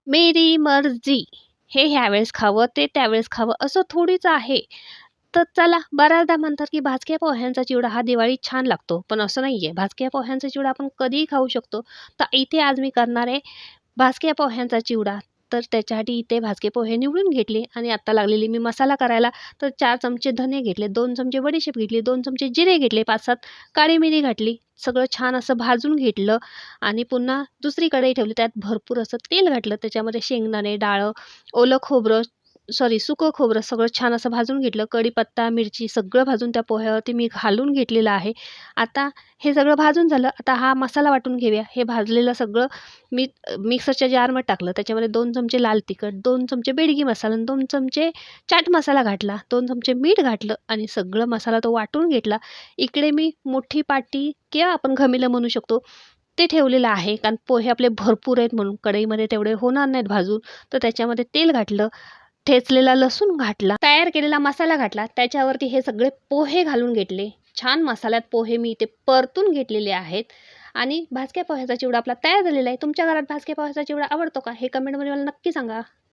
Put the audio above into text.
मेरी मर्जी. हे ह्यावेळेस खावं, ते त्यावेळेस खावं असं थोडीच आहे. तर चला बऱ्याचदा म्हणतात, की भाजक्या पोह्यांचा चिवडा हा दिवाळीत छान लागतो. पण असं नाहीये. भाजक्या पोह्यांचा चिवडा आपण कधीही खाऊ शकतो. तर इथे आज मी करणार आहे भाजक्या पोह्यांचा चिवडा. तर त्याच्यासाठी इथे भाजके पोहे निवडून घेतले आणि आता लागलेली मी मसाला करायला. तर 4 चमचे धने घेतले, 2 चमचे बडीशेप घेतली, 2 चमचे जिरे घेतले, 5-7 काळी मिरी घातली. सगळं छान असं भाजून घेतलं आणि पुन्हा दुसरी कढई ठेवली. त्यात भरपूर असं तेल घातलं. त्याच्यामध्ये शेंगदाणे, डाळं, ओलं खोबरं सुकं खोबरं सगळं छान असं भाजून घेतलं. कढीपत्ता, मिरची सगळं भाजून त्या पोह्यावरती मी घालून घेतलेलं आहे. आता हे सगळं भाजून झालं. आता हा मसाला वाटून घेऊया. हे भाजलेलं सगळं मी मिक्सरच्या जारमध्ये टाकलं. त्याच्यामध्ये 2 चमचे लाल तिखट, 2 चमचे बेडगी मसाला आणि 2 चमचे चाट मसाला घातला. 2 चमचे मीठ घातलं आणि सगळं मसाला तो वाटून घेतला. इकडे मी मोठी पाटी किंवा आपण घमिलं म्हणू शकतो, ते ठेवलेलं आहे. कारण पोहे आपले भरपूर आहेत म्हणून कढईमध्ये तेवढे होणार नाहीत भाजून. तर त्याच्यामध्ये तेल घातलं, ठेचलेला लसूण घातला, तयार केलेला मसाला घातला. त्याच्यावरती हे सगळे पोहे घालून घेतले. छान मसाल्यात पोहे मी इथे परतून घेतलेले आहेत आणि भाजक्या पोह्याचा चिवडा आपला तयार झालेला आहे. तुमच्या घरात भाजक्या पोह्याचा चिवडा आवडतो का? हे कमेंटमध्ये मला नक्की सांगा.